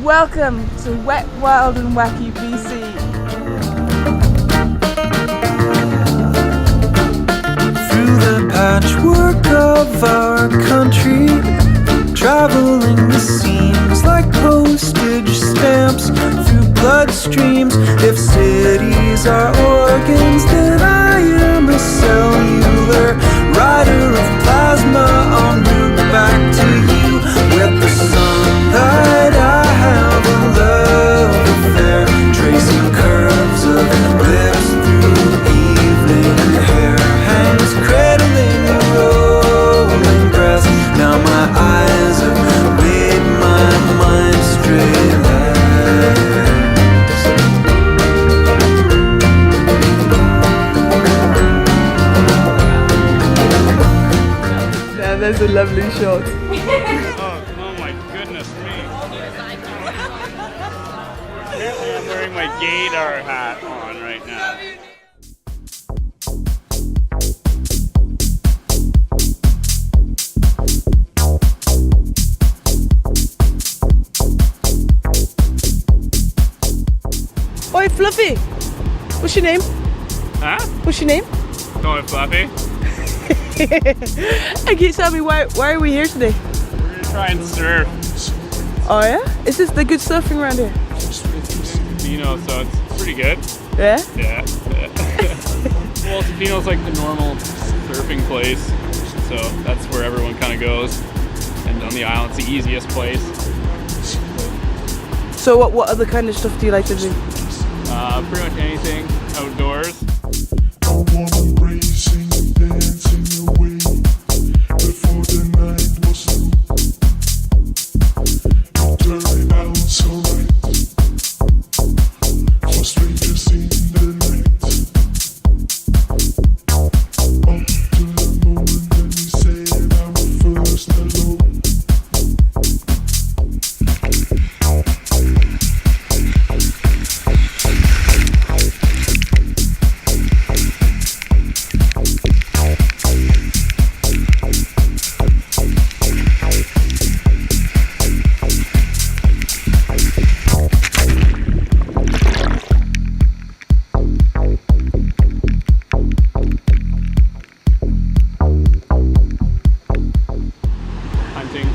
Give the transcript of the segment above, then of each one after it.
Welcome to Wet, Wild and Wacky, BC. Through the patchwork of our country, traveling the seams like postage stamps through bloodstreams. If cities are organs, then I am a cellular rider of plasma en route back to you. With the sunlight, I have a love affair, tracing curves of lips through evening hair. Hands cradling a rolling breast. Now my eyes have made my mind straight lines. Yeah, that's a lovely shot. Oh my goodness me. Apparently I'm wearing my gaydar hat on right now. Oi, Fluffy! What's your name? Huh? What's your name? Going fluffy? And can you tell me why are we here today? We're gonna try and surf. Oh yeah? Is this the good surfing around here? Tofino, so it's pretty good. Yeah? Yeah. Well, Tofino's like the normal surfing place, so that's where everyone kind of goes. And on the island, it's the easiest place. So what other kind of stuff do you like to do? Pretty much anything outdoors. I wanna racing, dancing away before the night was through. Turning out so right for strangers in the night. Up to the moment when we said our first hello.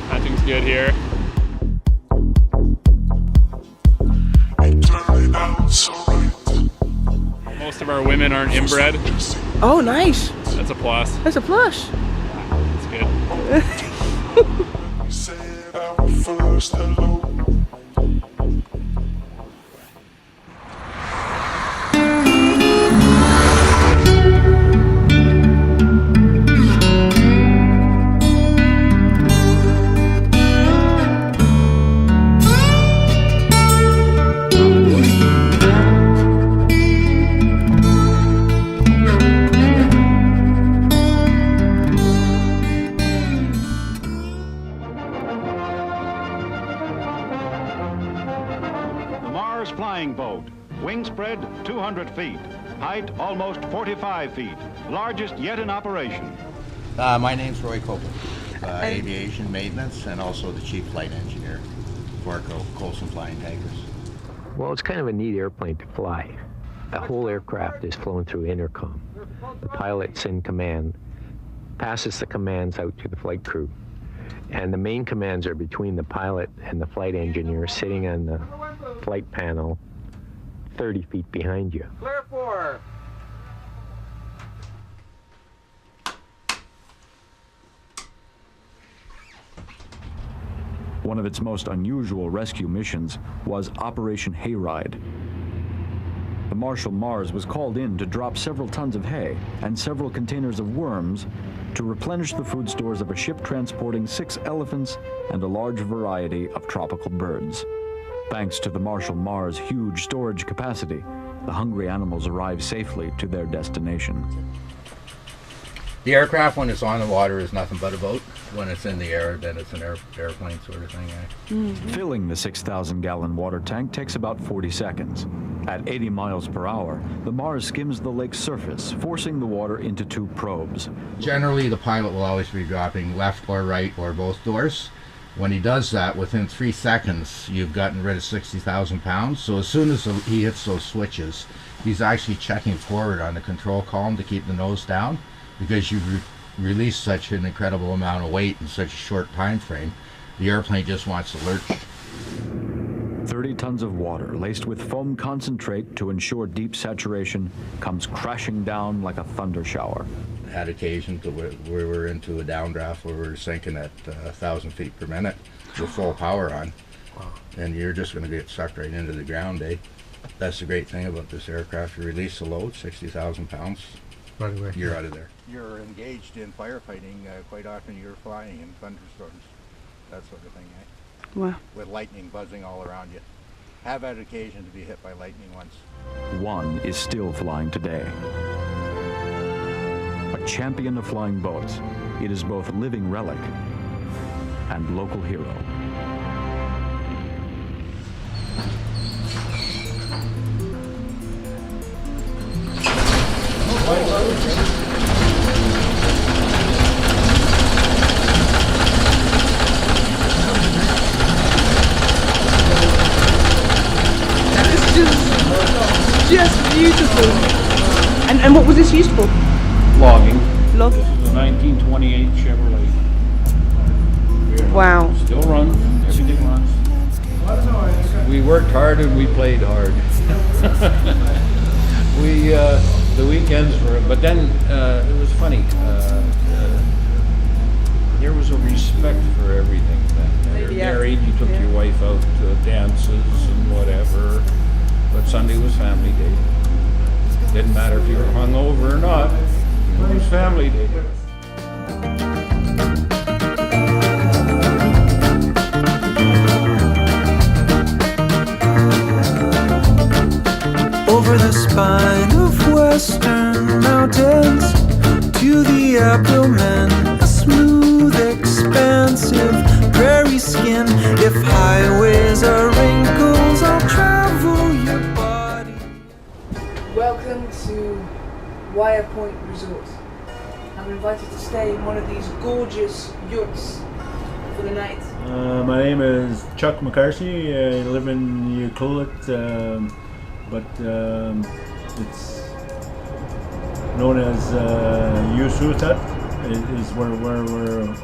Hunting's good here. Turning out so right. Most of our women aren't inbred. Oh, nice. That's a plus. That's a plush. That's good. We said our first hello. Flying boat, wing spread 200 feet, height almost 45 feet, largest yet in operation. My name's Roy Copeland, aviation maintenance and also the chief flight engineer for Colson Flying Tigers. Well, it's kind of a neat airplane to fly. The whole aircraft is flown through intercom. The pilot's in command, passes the commands out to the flight crew. And the main commands are between the pilot and the flight engineer sitting on the flight panel 30 feet behind you. Clear for. One of its most unusual rescue missions was Operation Hayride. The Marshal Mars was called in to drop several tons of hay and several containers of worms to replenish the food stores of a ship transporting 6 elephants and a large variety of tropical birds. Thanks to the Marshal Mars' huge storage capacity, the hungry animals arrived safely to their destination. The aircraft, when it's on the water, is nothing but a boat. When it's in the air, then it's an airplane sort of thing. Filling the 6,000-gallon water tank takes about 40 seconds. At 80 miles per hour, the Mars skims the lake's surface, forcing the water into 2 probes. Generally, the pilot will always be dropping left or right or both doors. When he does that, within 3 seconds, you've gotten rid of 60,000 pounds. So as soon as he hits those switches, he's actually checking forward on the control column to keep the nose down, because you release such an incredible amount of weight in such a short time frame. The airplane just wants to lurch. 30 tons of water laced with foam concentrate to ensure deep saturation comes crashing down like a thunder shower. Had occasion to we were into a downdraft where we were sinking at 1,000 feet per minute with full power on. Wow. And you're just going to get sucked right into the ground, eh? That's the great thing about this aircraft. You release the load, 60,000 pounds, right away. You're out of there. You're engaged in firefighting. Quite often you're flying in thunderstorms, that sort of thing, eh? Wow. With lightning buzzing all around you. Have had occasion to be hit by lightning once. One is still flying today. A champion of flying boats, it is both a living relic and local hero. Just beautiful. And what was this used for? Logging. Logging. This is a 1928 Chevrolet. Wow. Still runs. Everything runs. We worked hard and we played hard. The weekends were, but then it was funny. There was a respect for everything then. You're married, you took your wife out to dances and whatever. But Sunday was family day. Didn't matter if you were hungover or not. It was family day. Over the spine of western mountains to the abdomen, a smooth, expansive prairie skin. If highways are wrinkles, I'll travel your body. Welcome to Wire Point Resort. I'm invited to stay in one of these gorgeous yurts for the night. My name is Chuck McCarthy. I live in Ucluelet, but it's known as YUU-TLUTH-AHT is where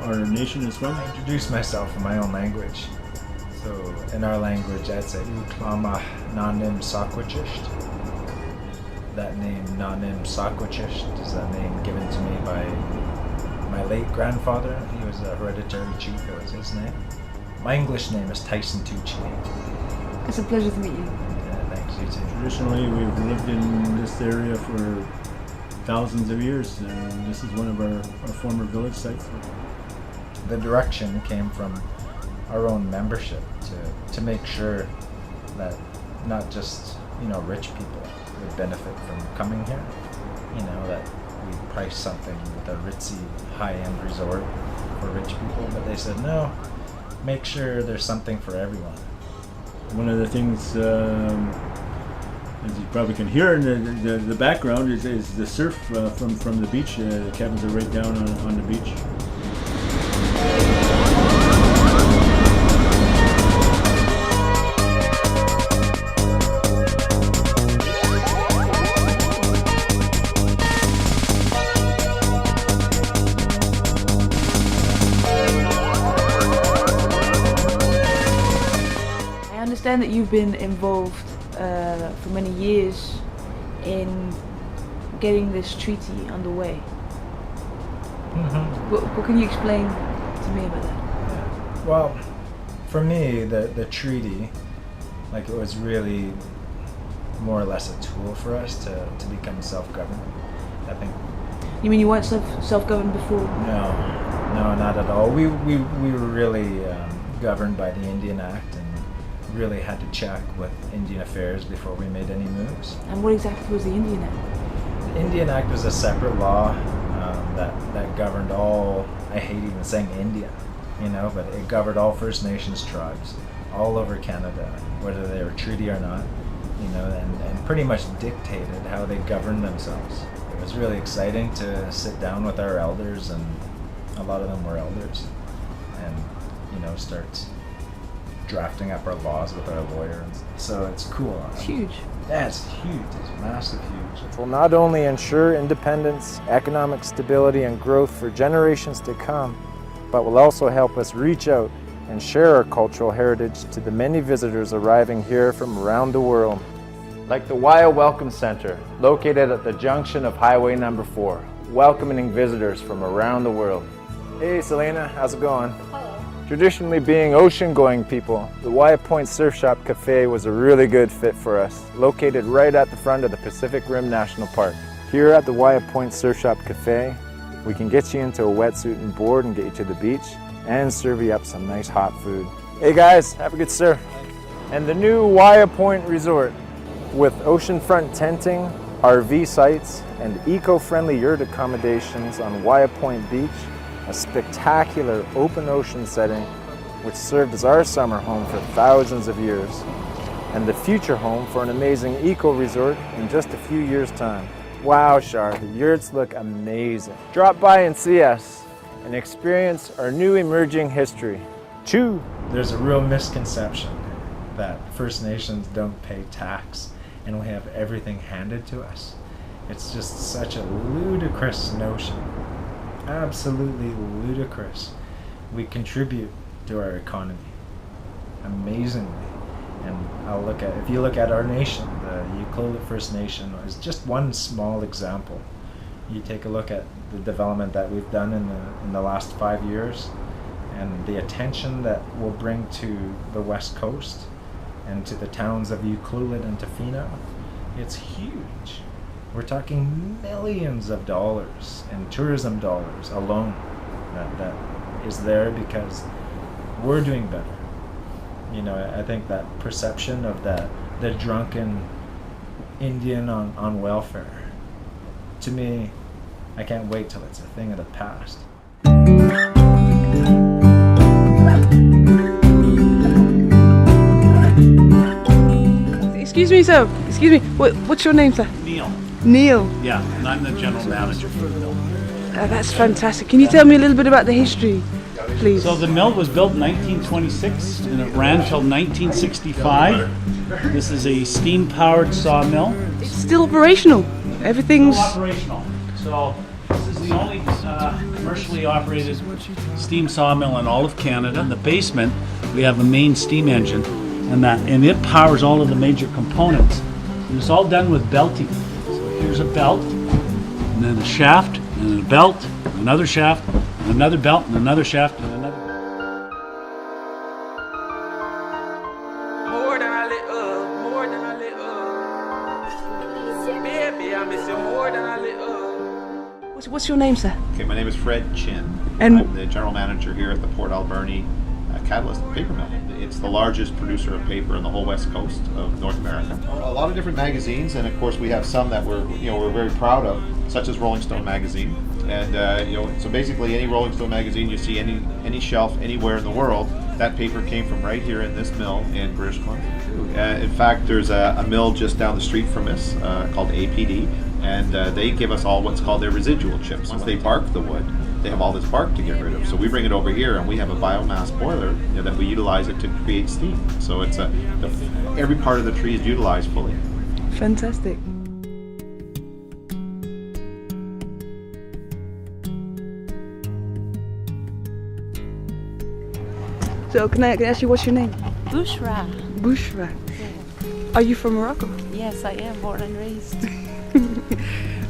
our nation is from. I introduce myself in my own language. So in our language, I'd say Uclama Nanim Sakwachisht. That name, Nanim Sakwachisht, is a name given to me by my late grandfather. He was a hereditary chief, it was his name. My English name is Tyson Tucci. It's a pleasure to meet you. Yeah, thanks, you too. Traditionally, we've lived in this area for thousands of years, and this is one of our former village sites. The direction came from our own membership to make sure that not just, rich people would benefit from coming here. That we price something with a ritzy, high-end resort for rich people, but they said, no, make sure there's something for everyone. One of the things, as you probably can hear in the background, is the surf from the beach. The cabins are right down on the beach. I understand that you've been involved for many years in getting this treaty underway. Mm-hmm. What can you explain to me about that? Well, for me, the treaty, it was really more or less a tool for us to become self-governed. I think. You mean you weren't self-governed before? No, not at all. We were really governed by the Indian Act and really had to check with Indian Affairs before we made any moves. And what exactly was the Indian Act? The Indian Act was a separate law that governed all, I hate even saying India, but it governed all First Nations tribes all over Canada, whether they were treaty or not, and pretty much dictated how they governed themselves. It was really exciting to sit down with our elders, and a lot of them were elders, and starts drafting up our laws with our lawyer. So it's cool. It's huge. Yeah, it's huge. It's massive huge. It will not only ensure independence, economic stability, and growth for generations to come, but will also help us reach out and share our cultural heritage to the many visitors arriving here from around the world. Like the YUU Welcome Center, located at the junction of Highway number 4, welcoming visitors from around the world. Hey Selena, how's it going? Traditionally being ocean-going people, the YUU Point Surf Shop Cafe was a really good fit for us, located right at the front of the Pacific Rim National Park. Here at the YUU Point Surf Shop Cafe, we can get you into a wetsuit and board and get you to the beach and serve you up some nice hot food. Hey guys, have a good surf. And the new YUU Point Resort, with oceanfront tenting, RV sites, and eco-friendly yurt accommodations on YUU Point Beach, a spectacular open ocean setting which served as our summer home for thousands of years, and the future home for an amazing eco-resort in just a few years' time. Wow, Shar, the yurts look amazing. Drop by and see us and experience our new emerging history. Chew! There's a real misconception that First Nations don't pay tax and we have everything handed to us. It's just such a ludicrous notion. Absolutely ludicrous. We contribute to our economy amazingly. And if you look at our nation, the Ucluelet First Nation is just one small example. You take a look at the development that we've done in the last 5 years, and the attention that we'll bring to the West Coast and to the towns of Ucluelet and Tofino. It's huge. We're talking millions of dollars in tourism dollars alone that is there because we're doing better. I think that perception of the drunken Indian on welfare, to me, I can't wait till it's a thing of the past. Excuse me, sir. Excuse me. What's your name, sir? Neil. Neil. Yeah, and I'm the general manager for the mill. That's fantastic. Can you tell me a little bit about the history, please? So the mill was built in 1926 and it ran till 1965. This is a steam-powered sawmill. It's still operational. Everything's still operational. So this is the only commercially operated steam sawmill in all of Canada. In the basement, we have a main steam engine, and it powers all of the major components. And it's all done with belting. So here's a belt, and then a shaft, and then a belt, and another shaft, and another belt, and another shaft, and another belt. More than a little, more than a little. Baby, I miss you more than a little. What's your name, sir? Okay, my name is Fred Chin. And I'm the general manager here at the Port Alberni Catalyst Paper Mill. It's the largest producer of paper in the whole West Coast of North America. A lot of different magazines, and of course we have some that we're very proud of, such as Rolling Stone magazine. And so basically any Rolling Stone magazine you see any shelf anywhere in the world, that paper came from right here in this mill in British Columbia. In fact, there's a mill just down the street from us called APD, and they give us all what's called their residual chips. Once they bark the wood, they have all this bark to get rid of. So we bring it over here, and we have a biomass boiler that we utilize it to create steam. So it's every part of the tree is utilized fully. fantastic. So can I ask you what's your name? Bushra. Bushra. Are you from Morocco? Yes, I am, born and raised.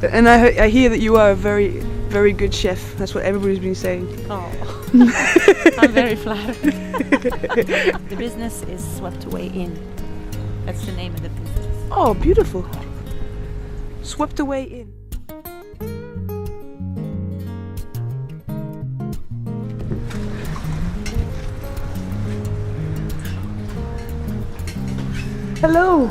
And I hear that you are a very, very good chef. That's what everybody's been saying. Oh, I'm very flattered. The business is Swept Away Inn. That's the name of the business. Oh, beautiful. Swept Away Inn. Hello.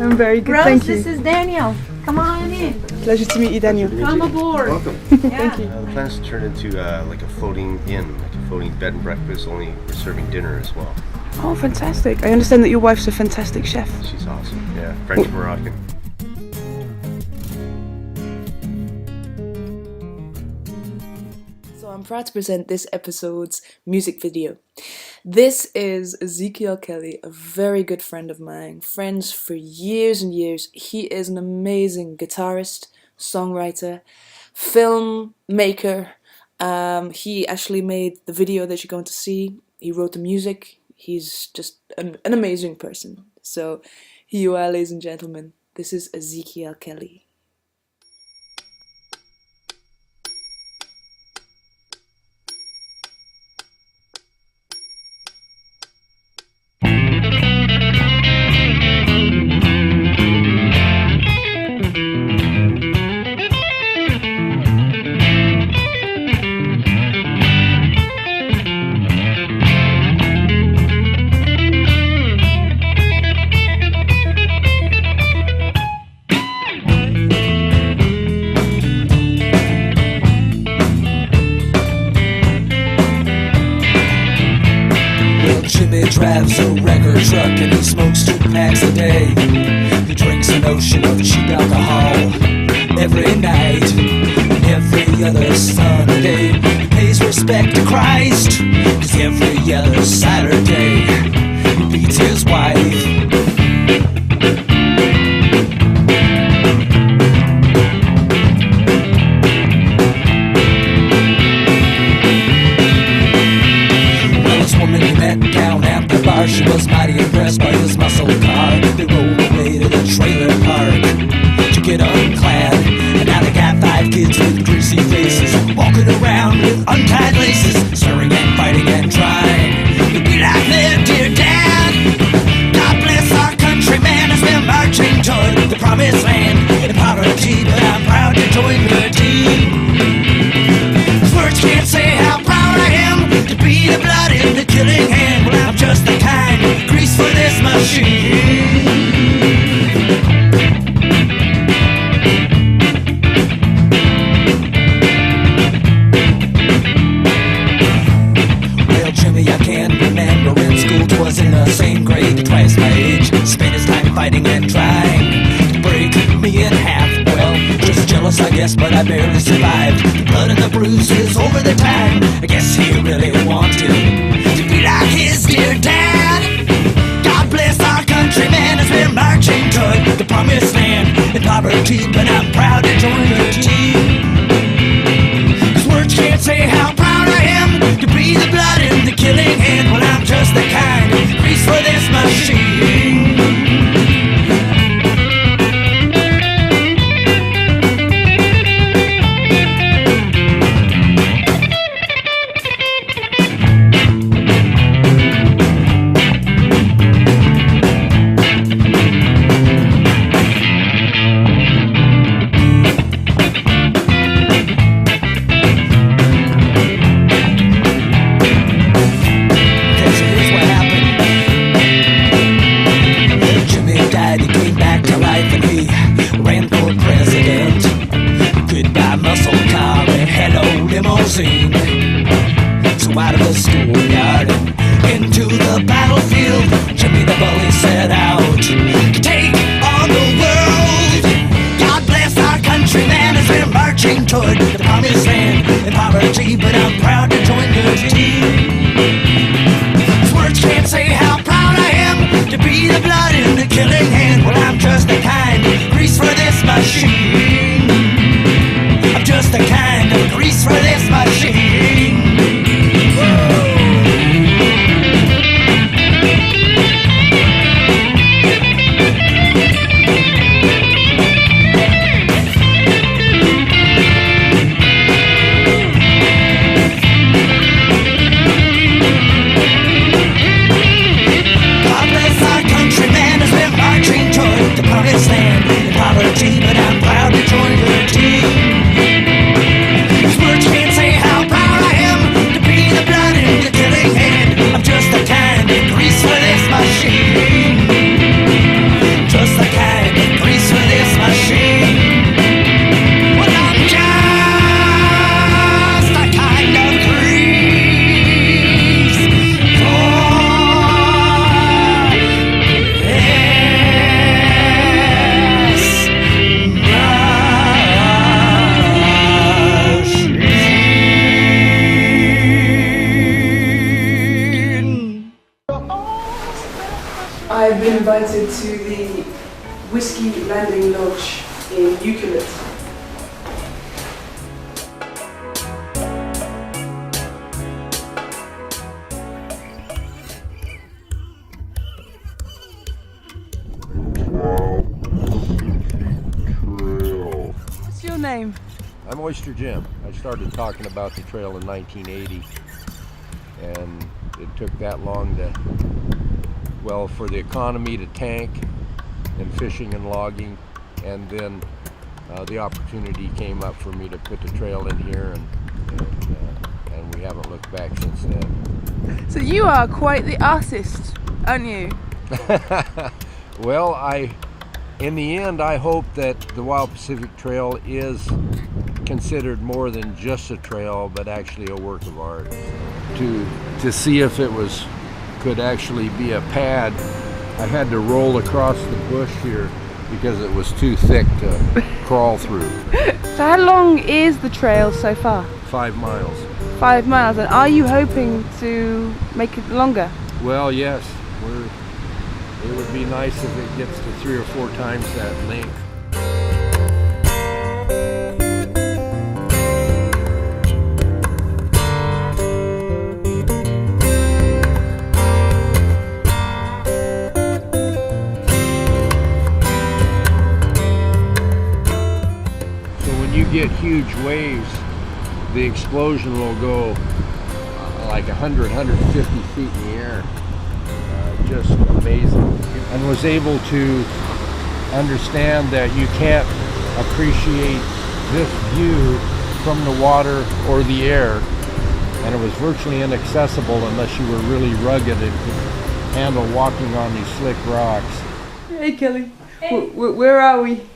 I'm very good, Rose, thank you. this is Daniel. Come on in. Pleasure to meet you, Daniel. Come aboard. Welcome. Thank you. The plan is to turn into like a floating inn, like a floating bed and breakfast, only we're serving dinner as well. Oh, fantastic. I understand that your wife's a fantastic chef. She's awesome. Yeah, French Moroccan. So I'm I'm proud to present this episode's music video. This is Ezekiel Kelly, a very good friend of mine, friends for years and years. He is an amazing guitarist, songwriter, filmmaker. He actually made the video that you're going to see. He wrote the music. He's just an amazing person. So here you are, ladies and gentlemen. This is Ezekiel Kelly. Drives a record truck and he smokes 2 packs a day. He drinks an ocean of cheap alcohol every night, every other Sunday. He pays respect to Christ, 'cause every other Saturday he beats his wife. She was mighty impressed by his muscle car. They rolled away to the trailer park to get unclad. And now they got 5 kids with greasy faces, walking around with untied laces, stirring and fighting and trying to be like their dear dad. God bless our country, man, as we're marching toward the promised land in poverty, but I'm proud to join your team. 'Cause words can't say how proud I am to be the blood in the killing hand. Well, I'm just the kind grease for this machine. Well, Jimmy, I can remember in school 'twas in the same grade, twice my age. Spent his time fighting and trying to break me in half. Well, just jealous, I guess, but I barely survived. The blood and the bruises over the time. I guess he really wanted to be like his dear dad. God bless our country, man, as we're marching toward the promised land in poverty, but I'm proud to join the team. 'Cause words can't say how proud I am to be the blood in the killing hand. Well, I'm just the kind of grease for this machine. So out of the schoolyard into the battlefield, Jimmy the bully set out to take on the world. God bless our country, man, as we're marching toward the promised land in poverty, but I'm proud to join your team. 'Cause words can't say how proud I am to be the blood in the killing hand. Well, I'm just the kind of grease for this machine. I'm just the kind of grease for this machine. God bless our country, man, as we're marching invited to the Whiskey Landing Lodge in Ucluelet. What's your name? I'm Oyster Jim. I started talking about the trail in 1980, and it took that long to, well, for the economy to tank and fishing and logging, and then the opportunity came up for me to put the trail in here, and we haven't looked back since then. So you are quite the artist, aren't you? Well, in the end, I hope that the Wild Pacific Trail is considered more than just a trail, but actually a work of art. To see if it could actually be a pad, I had to roll across the bush here because it was too thick to crawl through. So how long is the trail so far? 5 miles. 5 miles, and are you hoping to make it longer? Well, yes. It would be nice if it gets to 3 or 4 times that length. You get huge waves, the explosion will go like 100, 150 feet in the air. Just amazing. And was able to understand that you can't appreciate this view from the water or the air, and it was virtually inaccessible unless you were really rugged and could handle walking on these slick rocks. Hey Kelly, Hey. Where are we?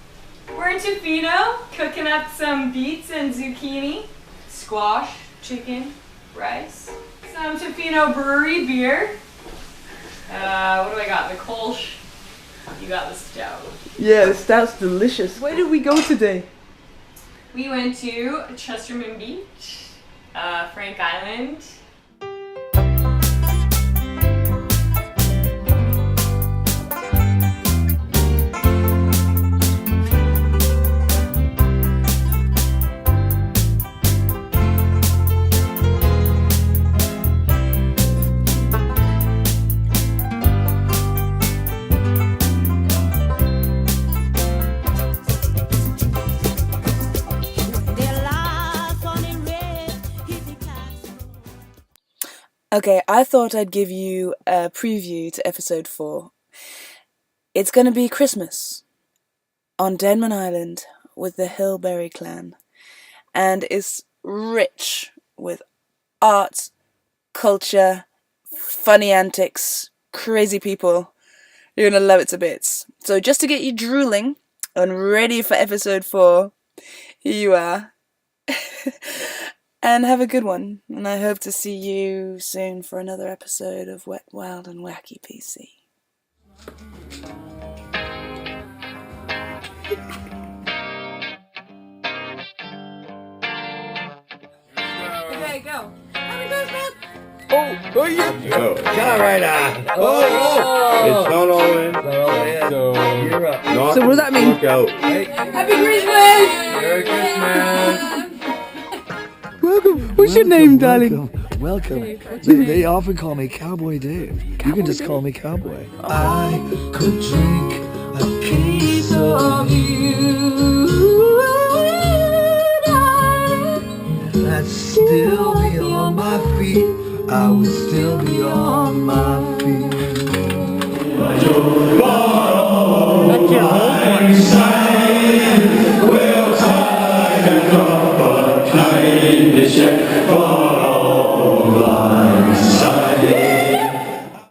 We're in Tofino, cooking up some beets and zucchini, squash, chicken, rice, some Tofino brewery beer. What do I got? The Kolsch. You got the stout. Yeah, the stout's delicious. Where did we go today? We went to Chesterman Beach, Frank Island. Okay, I thought I'd give you a preview to episode 4. It's gonna be Christmas on Denman Island with the Hilberry Clan, and it's rich with art, culture, funny antics, crazy people. You're gonna love it to bits. So just to get you drooling and ready for episode 4, here you are. And have a good one, and I hope to see you soon for another episode of Wet, Wild and Wacky PC. Okay, go. Happy Christmas! Oh, yeah. Go. Shine right on. Oh. It's not all in. So you're up. So what does that mean? Out. Happy Christmas! Merry Christmas! Welcome. What's your name, darling? Welcome. They often call me Cowboy Dave. You can just call me Cowboy. I could drink a case of you. I'd still be on my feet. I would still be on my feet. We'll tie a cup of kindness.